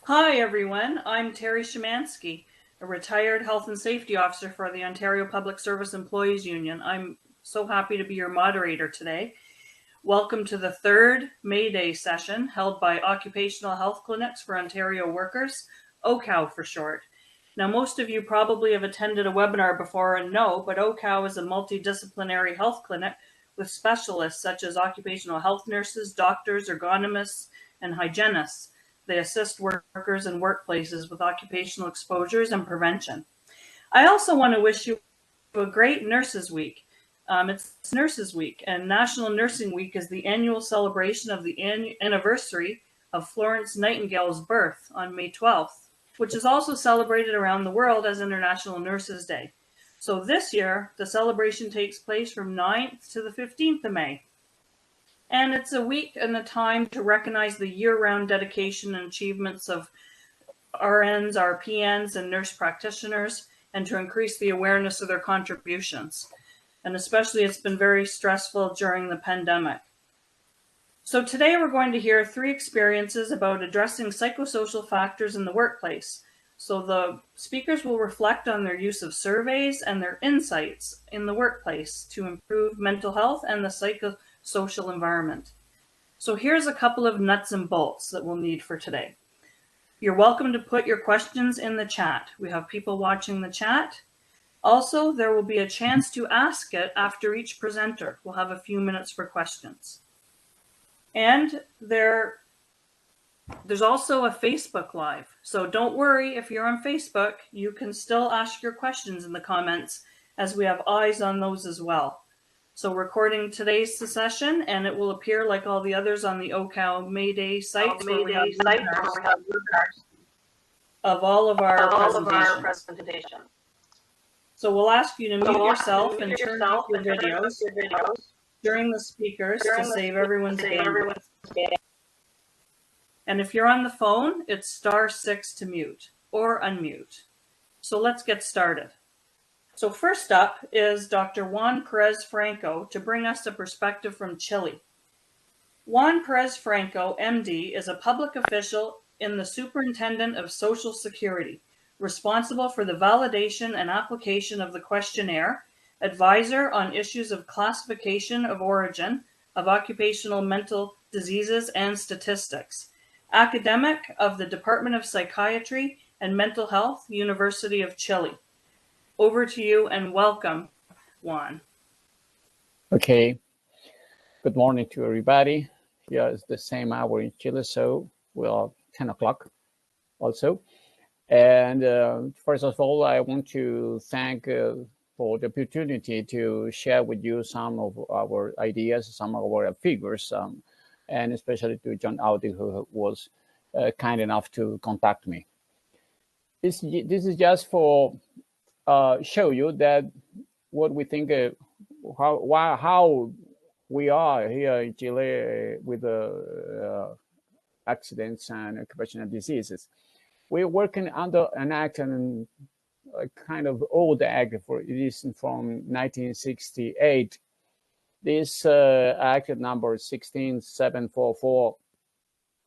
Hi everyone, I'm Terry Szymanski, a retired health and safety officer for the Ontario Public Service Employees Union. I'm so happy to be your moderator today. Welcome to the third Mayday session held by Occupational Health Clinics for Ontario Workers, OCOW for short. Now, most of you probably have attended a webinar before and know, but OCOW is a multidisciplinary health clinic with specialists such as occupational health nurses, doctors, ergonomists, and hygienists. They assist workers in workplaces with occupational exposures and prevention. I also want to wish you a great Nurses Week. It's Nurses Week, and National Nursing Week is the annual celebration of the anniversary of Florence Nightingale's birth on May 12th, which is also celebrated around the world as International Nurses Day. So this year, the celebration takes place from 9th to the 15th of May. And it's a week and a time to recognize the year-round dedication and achievements of RNs, RPNs, and nurse practitioners, and to increase the awareness of their contributions. And especially it's been very stressful during the pandemic. So today we're going to hear 3 experiences about addressing psychosocial factors in the workplace. So the speakers will reflect on their use of surveys and their insights in the workplace to improve mental health and the psychosocial environment. So here's a couple of nuts and bolts that we'll need for today. You're welcome to put your questions in the chat. We have people watching the chat. Also, there will be a chance to ask it after each presenter. We'll have a few minutes for questions. And there's also a Facebook Live. So don't worry if you're on Facebook, you can still ask your questions in the comments as we have eyes on those as well. So recording today's session, and it will appear like all the others on the OCOW Mayday site of all of our presentations. So we'll ask you to mute yourself and turn off your videos during the speakers to save everyone's bandwidth. And if you're on the phone, it's *6 to mute or unmute. So let's get started. So first up is Dr. Juan Pérez Franco to bring us a perspective from Chile. Juan Pérez Franco, MD, is a public official in the Superintendent of Social Security, responsible for the validation and application of the questionnaire, advisor on issues of classification of origin of occupational mental diseases and statistics, academic of the Department of Psychiatry and Mental Health, University of Chile. Over to you and welcome, Juan. Okay. Good morning to everybody. Here is the same hour in Chile, so we're 10 o'clock also. And first of all, I want to thank for the opportunity to share with you some of our ideas, some of our figures, and especially to John Audi, who was kind enough to contact me. This is just for show you that what we think, how we are here in Chile with accidents and occupational diseases. We're working under an act, and a kind of old act, it is from 1968. This act number 16744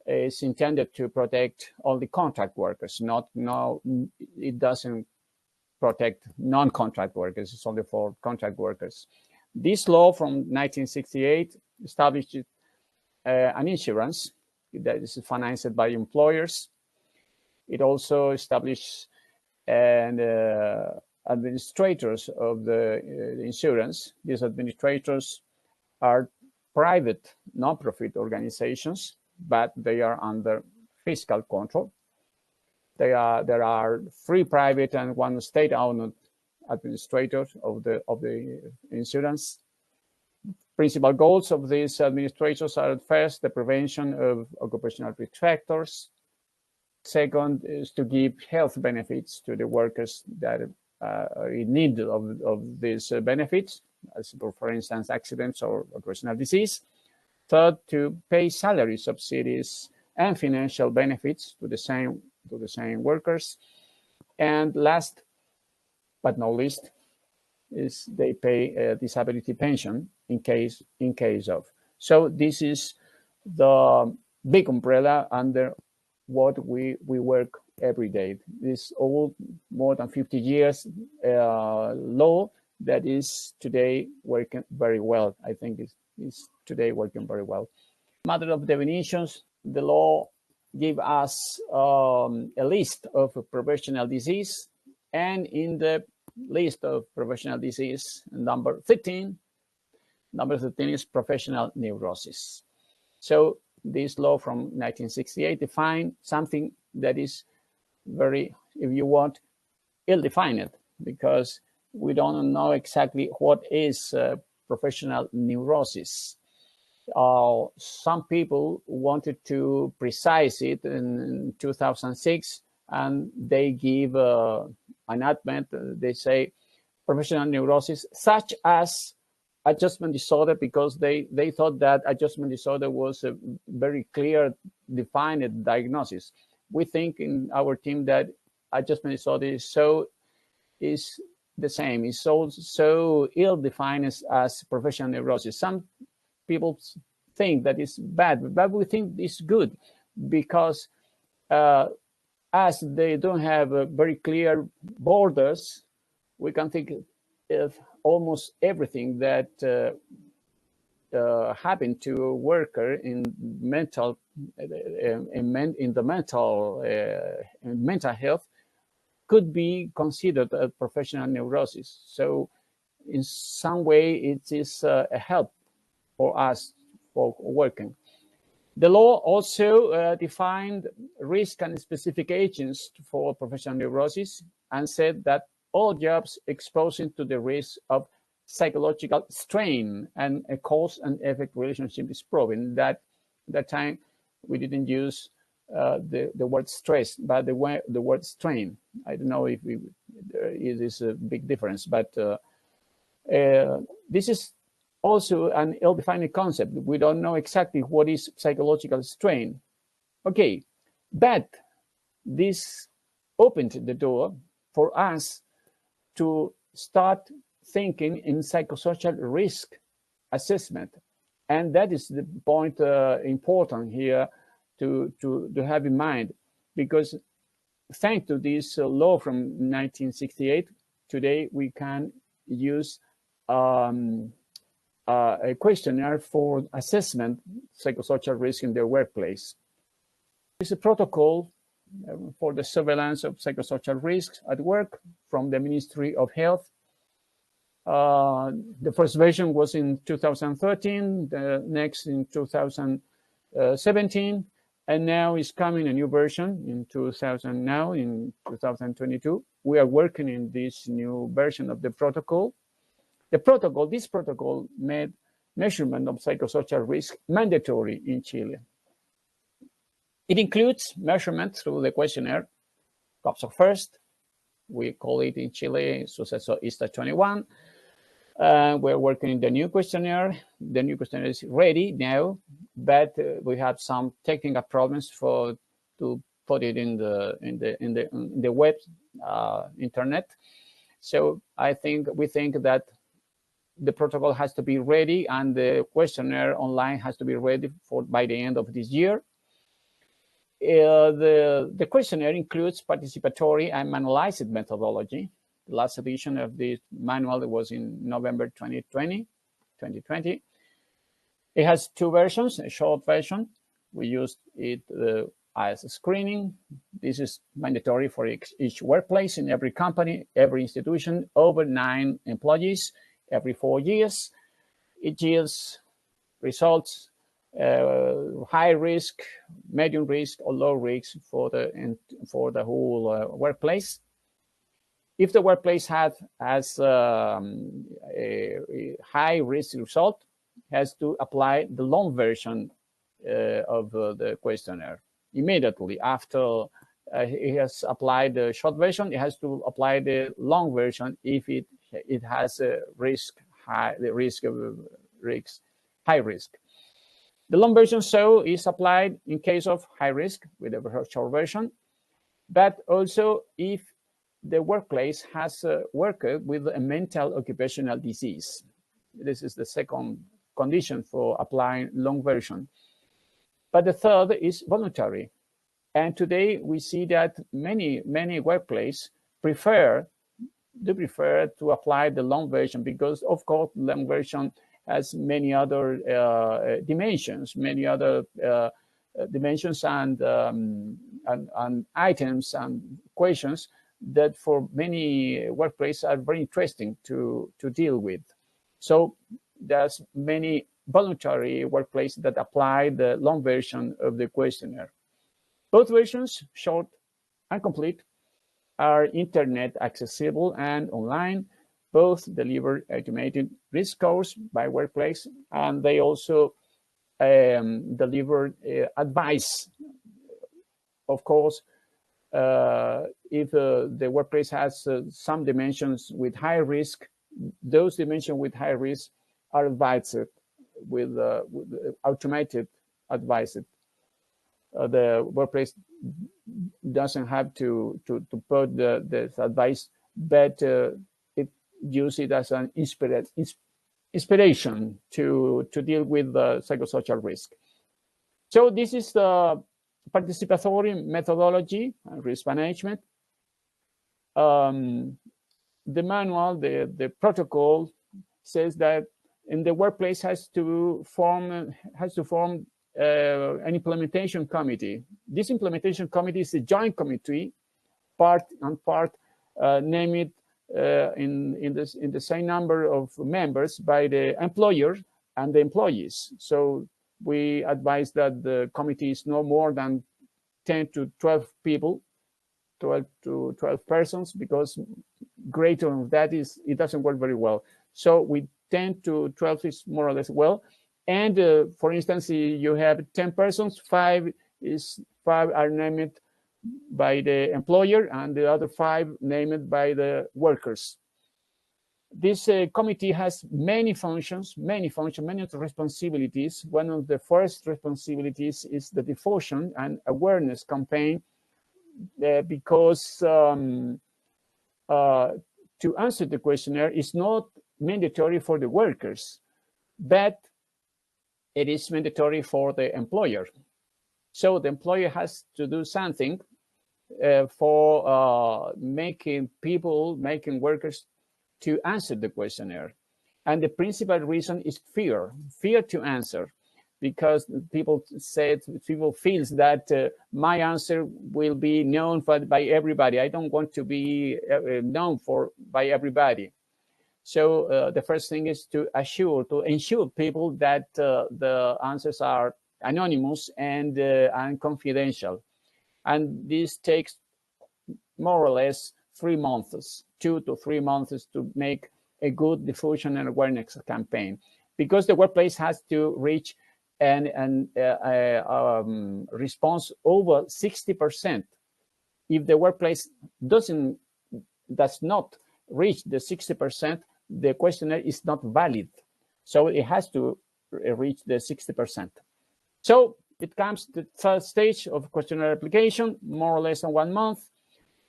is intended to protect only contract workers. It doesn't protect non-contract workers. It's only for contract workers. This law from 1968 established an insurance that is financed by employers. It also established administrators of the insurance. These administrators are private non-profit organizations, but they are under fiscal control. There are 3 private and 1 state-owned administrators of the insurance. Principal goals of these administrators are, first, the prevention of occupational risk factors. Second is to give health benefits to the workers that are in need of these benefits, as for instance, accidents or occupational disease. Third, to pay salary subsidies and financial benefits to the same workers. And last but not least is they pay a disability pension in case of. So this is the big umbrella under what we work every day. This old, more than 50 years law that is today working very well. I think is today working very well. Matter of definitions, the law give us a list of professional disease, and in the list of professional disease, number 13 is professional neurosis. So this law from 1968 defined something that is very, if you want, ill-defined, because we don't know exactly what is professional neurosis. Some people wanted to precise it in 2006, and they give an amendment. They say professional neurosis, such as adjustment disorder, because they thought that adjustment disorder was a very clear, defined diagnosis. We think in our team that adjustment disorder is the same. It's so ill-defined as professional neurosis. Some people think that it's bad, but we think it's good, because as they don't have very clear borders, we can think of almost everything that happened to a worker in mental health could be considered a professional neurosis. So in some way it is a help for us for working. The law also defined risk and specific agents for professional neurosis, and said that all jobs exposing to the risk of psychological strain and a cause and effect relationship is proven. That time we didn't use the word stress, but the word strain. I don't know if it is a big difference, but this is also an ill-defined concept. We don't know exactly what is psychological strain. Okay, but this opened the door for us to start thinking in psychosocial risk assessment. And that is the point important here to have in mind, because thanks to this law from 1968, today we can use a questionnaire for assessment psychosocial risk in the workplace. It's a protocol for the surveillance of psychosocial risks at work from the Ministry of Health. The first version was in 2013, the next in 2017, and now is coming a new version in 2022. We are working in this new version of the protocol. This protocol made measurement of psychosocial risk mandatory in Chile. It includes measurement through the questionnaire, COPSOC first. We call it in Chile Suceso ISTA 21. We're working in the new questionnaire. The new questionnaire is ready now, but we have some technical problems to put it in the web internet. So we think that the protocol has to be ready, and the questionnaire online has to be ready by the end of this year. The questionnaire includes participatory and manualized methodology. The last edition of this manual was in November 2020. It has two versions, a short version. We used it as a screening. This is mandatory for each workplace in every company, every institution, over 9 employees, every 4 years. It yields results, high risk, medium risk, or low risk for the whole workplace. If the workplace has a high risk result, has to apply the long version of the questionnaire immediately after it has applied the short version. It has to apply the long version if it has a high risk. The long version is applied in case of high risk with a short version, but also if the workplace has a worker with a mental occupational disease. This is the second condition for applying long version. But the third is voluntary. And today we see that many workplaces prefer to apply the long version, because of course long version has many other dimensions and items and questions that for many workplaces are very interesting to deal with. So there's many voluntary workplaces that apply the long version of the questionnaire. Both versions, short and complete, are internet accessible and online. Both deliver automated risk scores by workplace, and they also deliver advice. Of course, if the workplace has some dimensions with high risk, those dimensions with high risk are advised with automated advice. The workplace doesn't have to put the advice, but it uses it as an inspiration to deal with the psychosocial risk. So this is the participatory methodology and risk management. The manual, the protocol says that in the workplace has to form an implementation committee. This implementation committee is a joint committee, part named in the same number of members by the employer and the employees. So we advise that the committee is no more than 10 to 12 people, 12 to 12 persons, because greater than that it doesn't work very well. So we 10 to 12 is more or less well. And for instance, you have 10 persons, five are named by the employer and the other 5 named by the workers. This committee has many functions, many responsibilities. One of the first responsibilities is the diffusion and awareness campaign, because to answer the questionnaire is not mandatory for the workers, but it is mandatory for the employer. So the employer has to do something for making workers to answer the questionnaire. And the principal reason is fear to answer, because people feel that my answer will be known by everybody. I don't want to be known by everybody. So the first thing is to ensure people that the answers are anonymous and confidential. And this takes more or less 3 months, 2 to 3 months, to make a good diffusion and awareness campaign, because the workplace has to reach and response over 60%. If the workplace does not reach the 60%, the questionnaire is not valid. So it has to reach the 60%. So it comes to the third stage of questionnaire application, more or less in 1 month.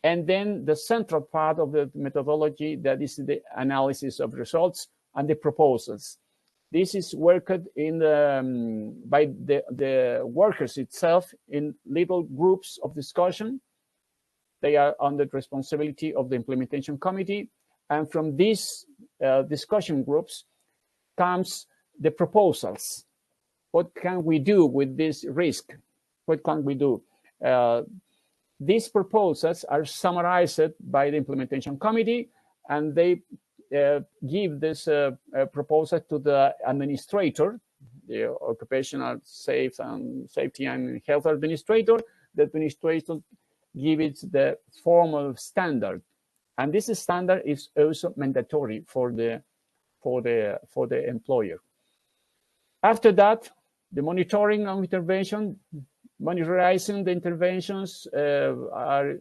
And then the central part of the methodology, that is the analysis of results and the proposals. This is worked by the workers itself in little groups of discussion. They are under the responsibility of the implementation committee. And from these discussion groups comes the proposals. What can we do with this risk? What can we do? These proposals are summarized by the implementation committee, and they give this proposal to the administrator, the occupational safety and health administrator. The administrator gives it the formal standard, and this standard is also mandatory for the employer. After that, the monitoring of intervention, monitoring the interventions are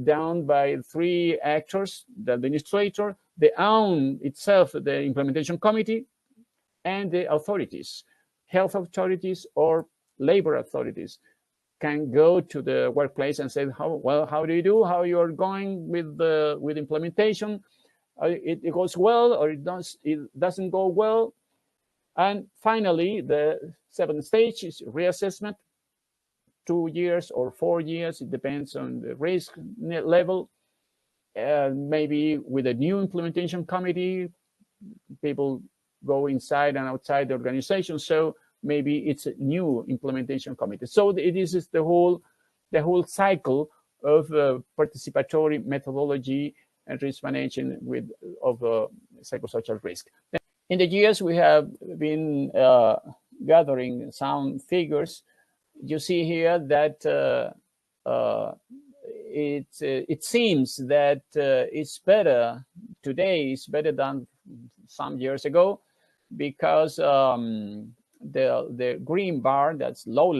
done by 3 actors: the administrator, the own itself, the implementation committee, and the authorities. Health authorities or labor authorities can go to the workplace and say, how do you do? How you're going with implementation? It goes well, or it doesn't go well. And finally, the 7th stage is reassessment. 2 years or 4 years. It depends on the risk level. Maybe with a new implementation committee, people go inside and outside the organization. So maybe it's a new implementation committee. So this is the whole cycle of participatory methodology and risk management of psychosocial risk. In the years we have been gathering some figures. You see here that it seems that it's better today. It's better than some years ago, because the green bar, that's low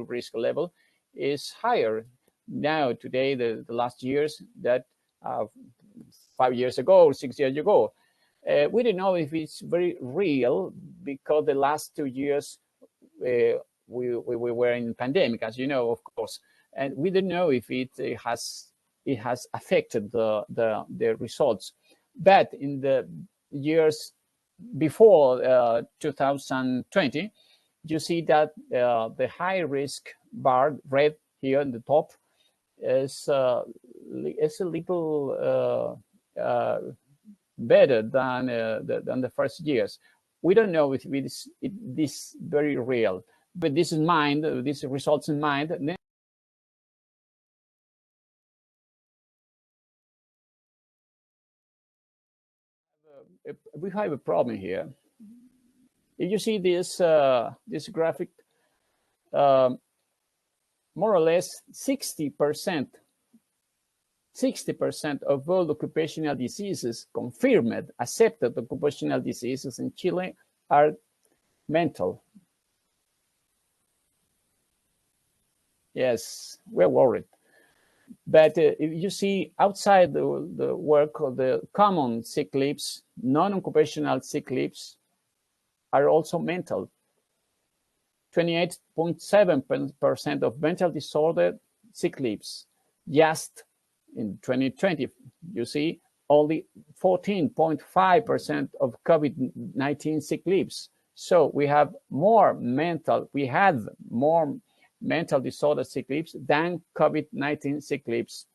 risk level, is higher now today. The last years that 5 years ago or 6 years ago. We don't know if it's very real, because the last 2 years we were in pandemic, as you know, of course, and we don't know if it has affected the results. But in the years before 2020, you see that the high risk bar, red here in the top, is a little better than the first years. We don't know if this is very real, but this in mind, these results in mind. We have a problem here. If you see this graphic, more or less 60% of all occupational diseases, confirmed, accepted occupational diseases in Chile, are mental. Yes, we're worried. But if you see outside the work of the common sick leaves, non-occupational sick leaves are also mental. 28.7% of mental disorder sick leaves. Just in 2020, you see, only 14.5% of COVID-19 sick leaves. So we had more mental disorder sick leaves than COVID-19 sick leaves.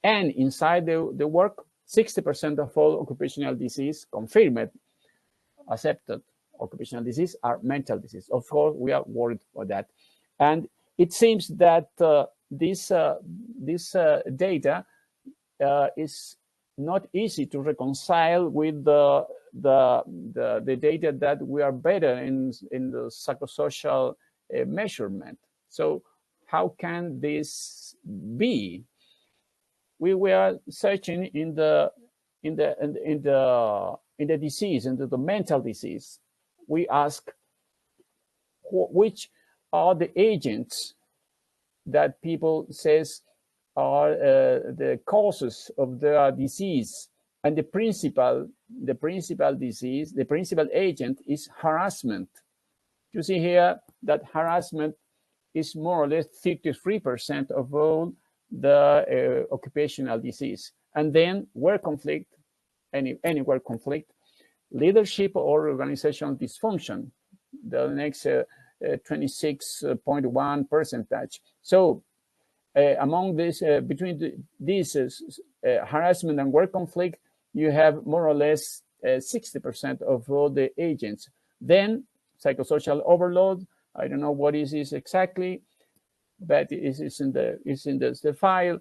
And inside the work, 60% of all occupational disease confirmed, accepted occupational disease are mental disease. Of course, we are worried about that. And it seems that this data is not easy to reconcile with the data that we are better in the psychosocial measurement. So how can this be? We were searching in the disease, into the mental disease. We ask which are the agents that people says are the causes of their disease, and the principal agent is harassment. You see here that harassment is more or less 33% of all the occupational disease. And then work conflict, any work conflict, leadership or organizational dysfunction, the next 26.1%. So among this, between these harassment and work conflict, you have more or less 60% of all the agents. Then psychosocial overload, I don't know what is this exactly, but it's in the file.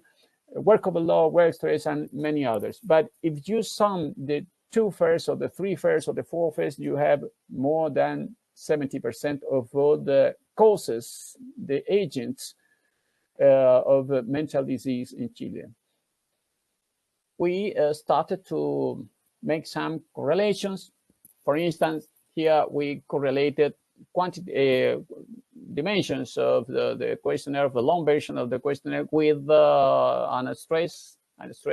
Work overload, work stress, and many others. But if you sum the 2 first, or the 3 first, or the 4 first, you have more than 70% of all the causes, the agents of mental disease in Chile. We started to make some correlations. For instance, here we correlated dimensions of the questionnaire, the long version of the questionnaire, with on a stress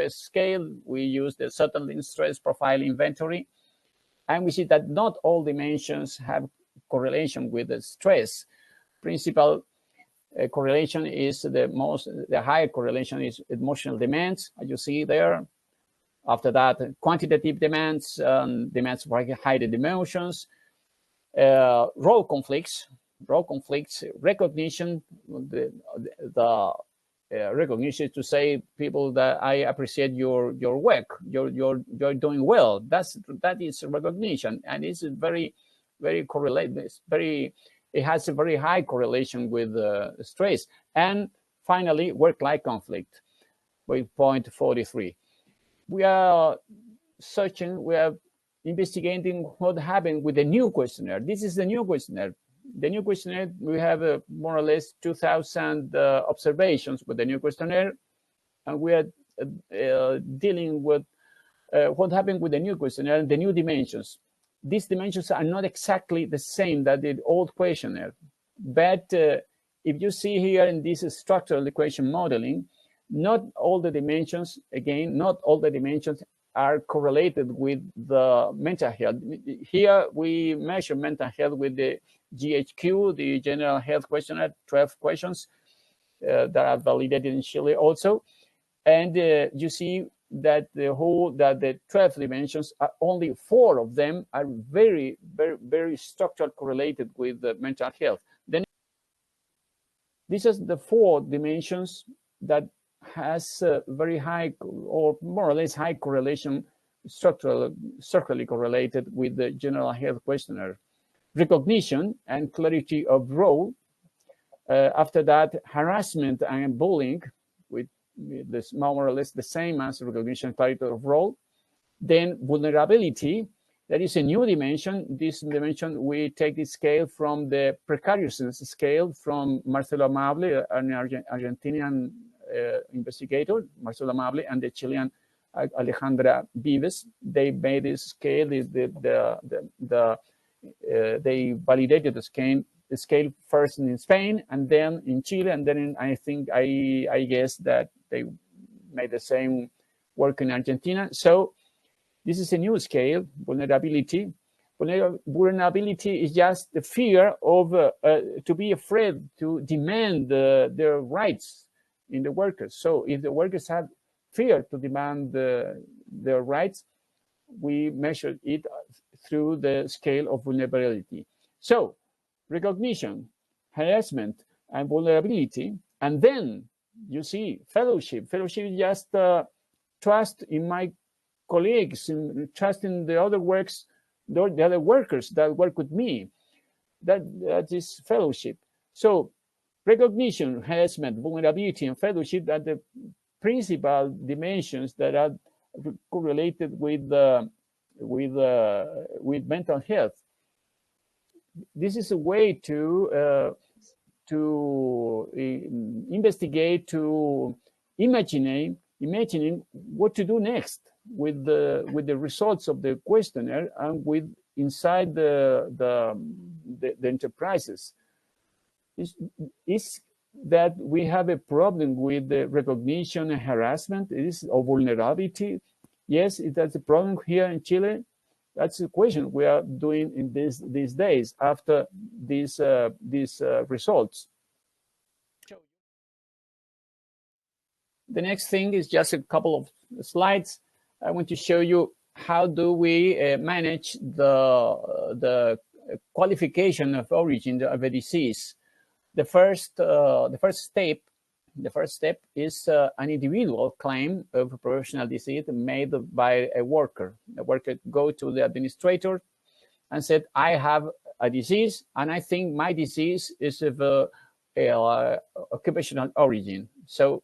scale. We use the Sutherland stress profile inventory, and we see that not all dimensions have correlation with the stress. Principal correlation is the higher correlation is emotional demands, as you see there. After that, quantitative demands, demands for hidden emotions, role conflicts. role conflicts, recognition, the recognition to say people that I appreciate your work, you're doing well. That is recognition, and it's very correlated. It has a very high correlation with stress. And finally, work-life conflict with point 43. We are investigating what happened with the new questionnaire. This is the new questionnaire. The new questionnaire, we have more or less 2,000 observations with the new questionnaire, and we are dealing with what happened with the new questionnaire and the new dimensions. These dimensions are not exactly the same that the old questionnaire, but if you see here in this structural equation modeling, not all the dimensions, are correlated with the mental health. Here we measure mental health with the GHQ, the General Health Questionnaire, 12 questions that are validated in Chile also. And you see that the 12 dimensions, are only 4 of them are very structurally correlated with the mental health. Then these are the 4 dimensions that has very high, or more or less high correlation, structurally correlated with the General Health Questionnaire. Recognition and clarity of role. After that, harassment and bullying, with this more or less the same as recognition and clarity of role. Then vulnerability, that is a new dimension. This dimension, we take the scale from the precariousness scale from Marcelo Amable, an Argentinian investigator, Marcelo Amable, and the Chilean Alejandra Vives. They made this scale. They validated the scale first in Spain, and then in Chile, and then I guess that they made the same work in Argentina. So this is a new scale, vulnerability. Vulnerability is just the fear of to be afraid to demand their rights in the workers. So if the workers have fear to demand their rights, we measure it through the scale of vulnerability. So recognition, harassment, and vulnerability. And then you see fellowship. Fellowship is just trust in my colleagues, trust in the other workers that work with me. That is fellowship. So recognition, harassment, vulnerability, and fellowship are the principal dimensions that are correlated with mental health. This is a way to investigate, to imagining what to do next with the results of the questionnaire and with inside the enterprises. Is that we have a problem with the recognition and harassment, or vulnerability. Yes, that's a problem here in Chile. That's the question we are doing in these days after these results. The next thing is just a couple of slides. I want to show you how do we manage the qualification of origin of a disease. The first step is an individual claim of a professional disease made by a worker. The worker go to the administrator and said, I have a disease, and I think my disease is of occupational origin. So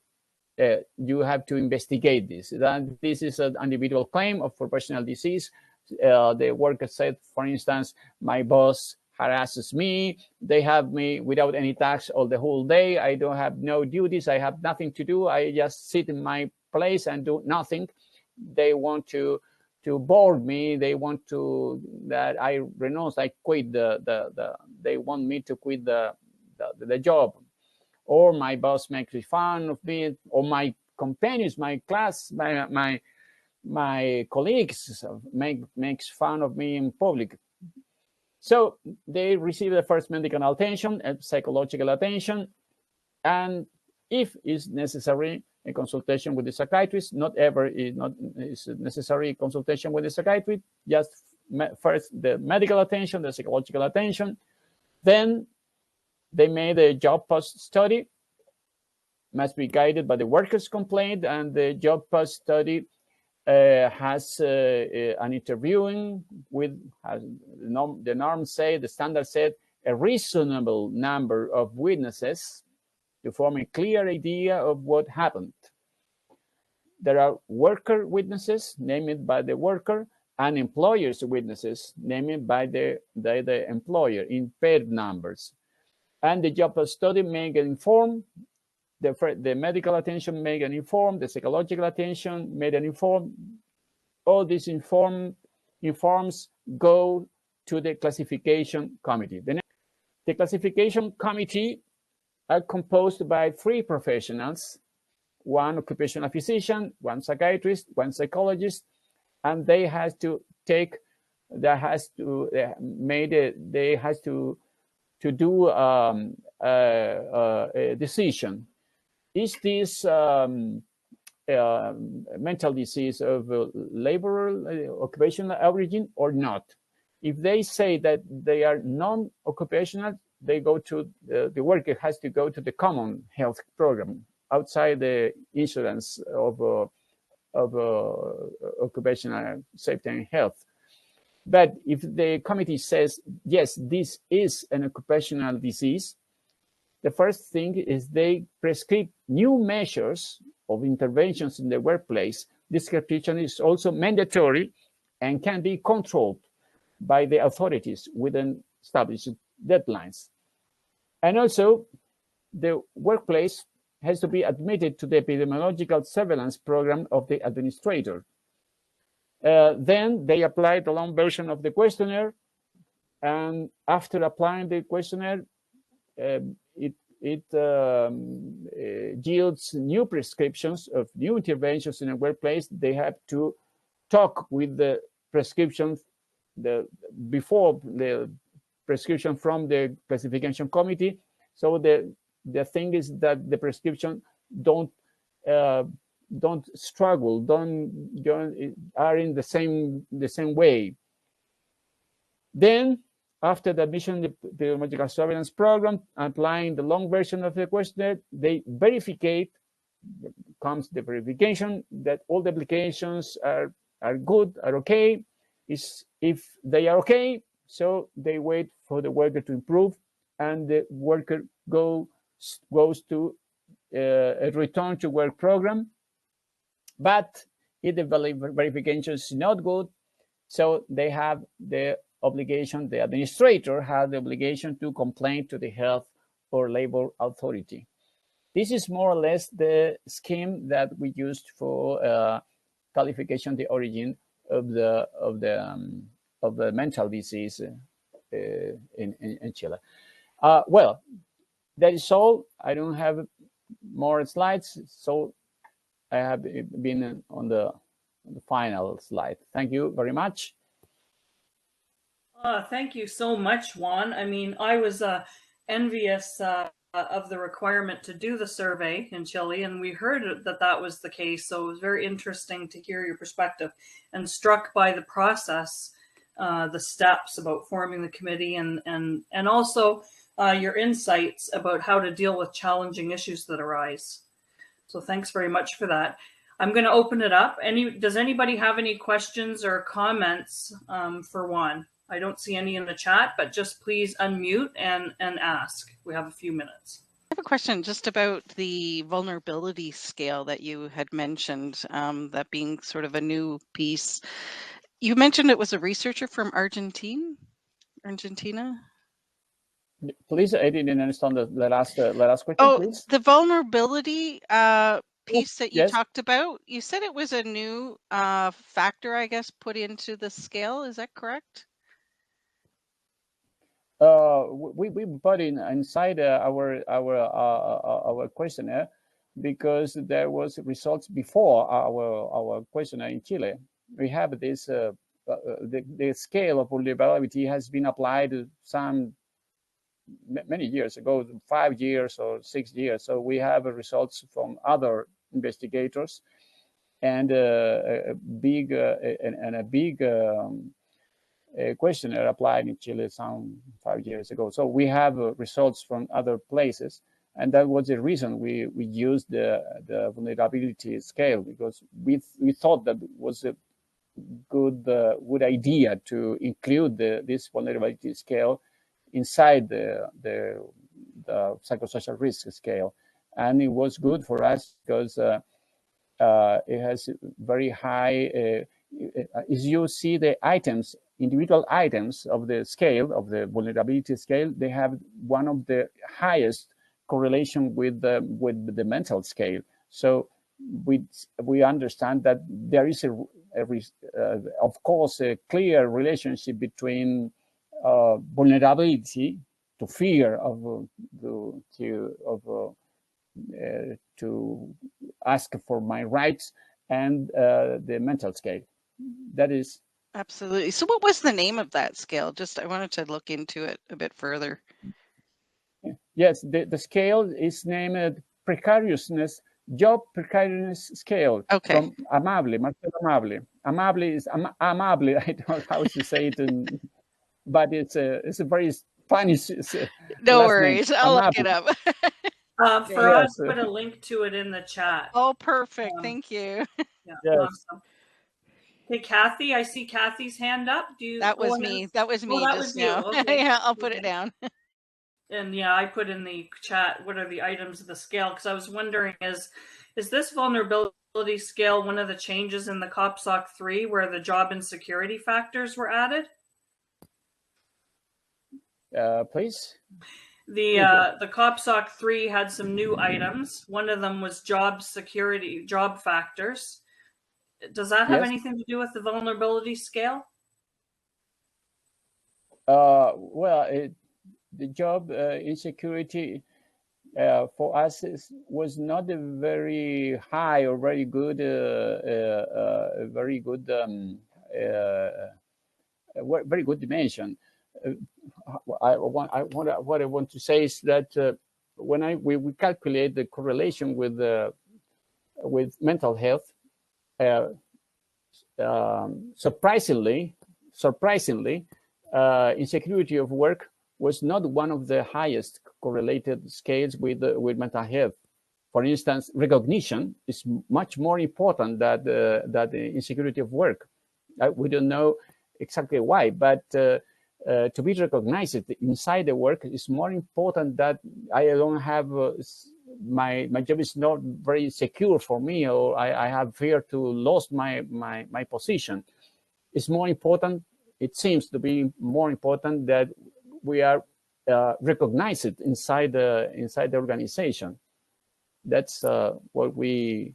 you have to investigate this. This is an individual claim of professional disease. The worker said, for instance, my boss harasses me. They have me without any tax all the whole day. I don't have no duties. I have nothing to do. I just sit in my place and do nothing. They want to board me. They want to that I renounce. I quit they want me to quit the job. Or my boss makes fun of me, or my companions, my class, my colleagues makes fun of me in public. So they receive the first medical attention, psychological attention, and if it's necessary, a consultation with the psychiatrist. Not ever is necessary consultation with the psychiatrist. Just first the medical attention, the psychological attention, then They made a job post study, must be guided by the workers' complaint, and the job post study has an interviewing with, as the norms say, the standard said, a reasonable number of witnesses to form a clear idea of what happened. There are worker witnesses, named by the worker, and employer's witnesses, named by the employer in paired numbers. And the job study may get informed, the medical attention may get informed, the psychological attention may get informed. All these informs go to the classification committee. The classification committee are composed by 3 professionals, 1 occupational physician, 1 psychiatrist, 1 psychologist, and they has to take, they has to do a decision. Is this mental disease of labor occupational origin or not? If they say that they are non-occupational, they go to the worker has to go to the common health program outside the insurance of occupational safety and health. But if the committee says, yes, this is an occupational disease, the first thing is they prescribe new measures of interventions in the workplace. This prescription is also mandatory and can be controlled by the authorities within established deadlines. And also, the workplace has to be admitted to the epidemiological surveillance program of the administrator. Then they apply the long version of the questionnaire, and after applying the questionnaire, it yields new prescriptions of new interventions in a workplace. They have to talk with the prescriptions before the prescription from the classification committee. So the thing is that the prescription don't struggle, are in the same way. Then, after the admission to the epidemiological surveillance program, applying the long version of the questionnaire, they comes the verification that all the applications are good, are okay. If they are okay, so they wait for the worker to improve, and the worker goes to a return to work program. But if the verification is not good, so they have the obligation, the administrator has the obligation to complain to the health or labor authority. This is more or less the scheme that we used for qualification the origin of the mental disease in Chile. Well, that is all. I don't have more slides, so I have been on the final slide. Thank you very much. Thank you so much, Juan. I mean, I was envious of the requirement to do the survey in Chile, and we heard that was the case. So it was very interesting to hear your perspective, and struck by the process, the steps about forming the committee, and also your insights about how to deal with challenging issues that arise. So thanks very much for that. I'm going to open it up. Does anybody have any questions or comments for Juan? I don't see any in the chat, but just please unmute and ask. We have a few minutes. I have a question just about the vulnerability scale that you had mentioned, that being sort of a new piece. You mentioned it was a researcher from Argentina? Please, I didn't understand the last question, please. The vulnerability piece that you yes. talked about, you said it was a new factor, I guess, put into the scale. Is that correct? We put inside our questionnaire because there was results before our questionnaire in Chile. We have this the scale of vulnerability has been applied many years ago, 5 years or 6 years. So we have results from other investigators, and a big questionnaire applied in Chile some 5 years ago. So we have results from other places. And that was the reason we used the vulnerability scale, because we thought that was a good idea to include this vulnerability scale inside the psychosocial risk scale. And it was good for us because it has very high, as you see the items, individual items of the scale, of the vulnerability scale, they have one of the highest correlation with the mental scale. So we understand that there is of course a clear relationship between vulnerability to fear to ask for my rights and the mental scale. That is absolutely. So what was the name of that scale? Just I wanted to look into it a bit further. Yes, the scale is named precariousness, job precariousness scale. Okay. From Amable, Marcelo Amable. Amable is Amable. I don't know how to say it, but it's a very Spanish. No worries, I'll look it up. Faraz put a link to it in the chat. Oh, perfect. Thank you. Yeah, yes. awesome. Okay, Kathy, I see Kathy's hand up. That was me. That was me just now. Okay. Yeah, I'll put it down. And yeah, I put in the chat, what are the items of the scale? Because I was wondering, is this vulnerability scale one of the changes in the COPSOC 3 where the job and security factors were added? Please. The COPSOC 3 had some new items. One of them was job security, job factors. Does that have anything to do with the vulnerability scale? Well, the job insecurity for us was not a very high or very good, very good dimension. What I want to say is that when we calculate the correlation with mental health, surprisingly, insecurity of work was not one of the highest correlated scales with mental health. For instance, recognition is much more important than the insecurity of work. We don't know exactly why, but to be recognized inside the work is more important that I don't have my job is not very secure for me, or I have fear to lose my position. It's more important. It seems to be more important that we are recognized inside the organization. That's what we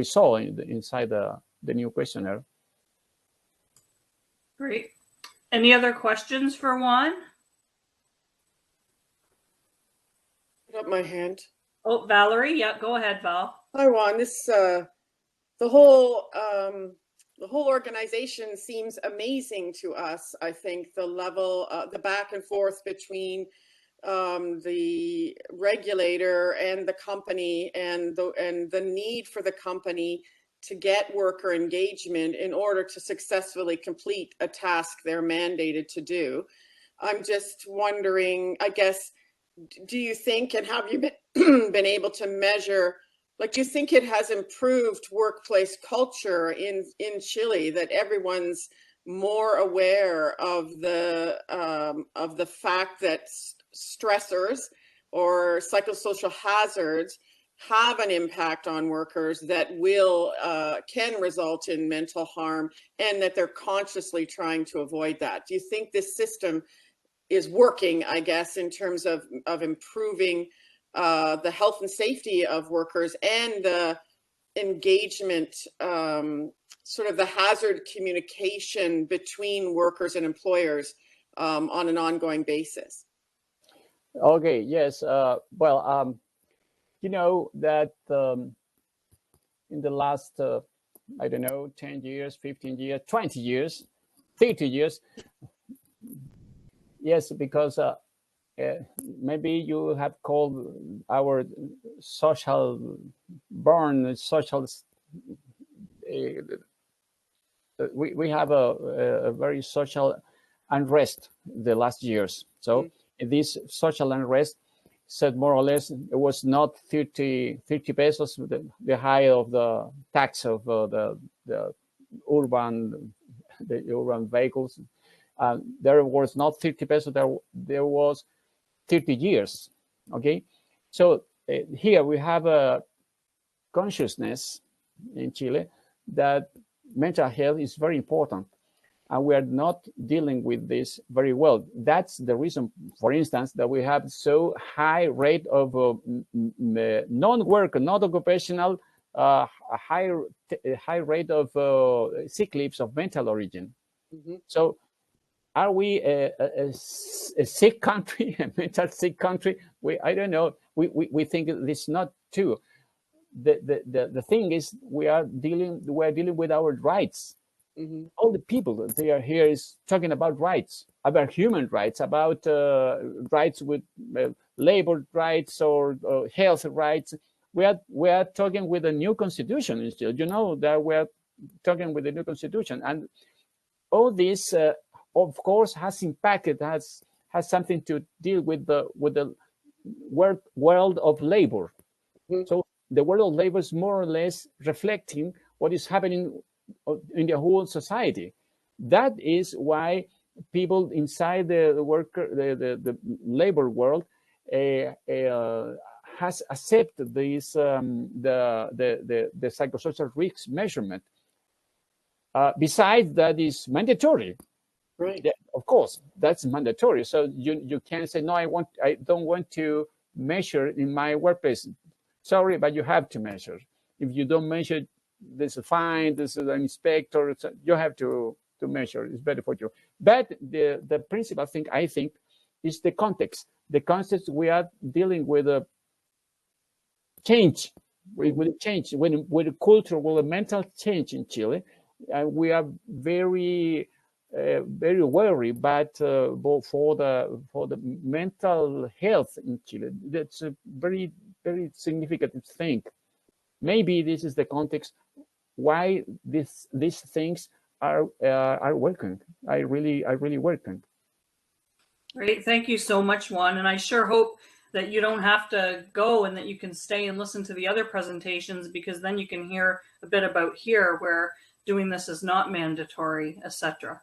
saw inside the new questionnaire. Great. Any other questions for Juan? Put up my hand. Oh, Valerie. Yeah, go ahead, Val. Hi, Juan. This the whole organization seems amazing to us. I think the level, the back and forth between the regulator and the company, and the need for the company to get worker engagement in order to successfully complete a task they're mandated to do. I'm just wondering, I guess, do you think, and have you been able to measure, like, do you think it has improved workplace culture in Chile, that everyone's more aware of the fact that stressors or psychosocial hazards have an impact on workers that can result in mental harm, and that they're consciously trying to avoid that? Do you think this system is working, I guess, in terms of improving the health and safety of workers and the engagement, sort of the hazard communication between workers and employers on an ongoing basis? Okay, yes. Well, you know that in the last, I don't know, 10 years, 15 years, 20 years, 30 years, yes, because maybe you have called our social burn, social, we have a very social unrest the last years. So this social unrest said more or less it was not 30 pesos, the high of the tax of the urban vehicles. There was not 30 pesos, there was 30 years. Okay, so here we have a consciousness in Chile that mental health is very important, and we are not dealing with this very well. That's the reason, for instance, that we have so high rate of non-work, not occupational, a high rate of sick leaves of mental origin. So are we a sick country, a mental sick country? I don't know. We think it's not true. The thing is, we are dealing with our rights. All the people that they are here is talking about rights, about human rights, about rights with labor rights or health rights. We are talking with a new constitution still. You know that we are talking with a new constitution, and all this, of course, has impacted, has something to deal with the world of labor. So the world of labor is more or less reflecting what is happening in the whole society. That is why people inside the labor world has accepted this the psychosocial risk measurement. Besides, that is mandatory. Right. Yeah, of course, that's mandatory. So you can't say no. I don't want to measure in my workplace. Sorry, but you have to measure. If you don't measure, there's a fine. This is an inspector. You have to measure. It's better for you. But the principal thing, I think, is the context. The context we are dealing with a change, with a change, with a culture, with a mental change in Chile, and we are very worried. But for the mental health in Chile, that's a very significant thing. Maybe this is the context why these things are working. I really working. Great, thank you so much, Juan. And I sure hope that you don't have to go and that you can stay and listen to the other presentations, because then you can hear a bit about here where doing this is not mandatory, etc.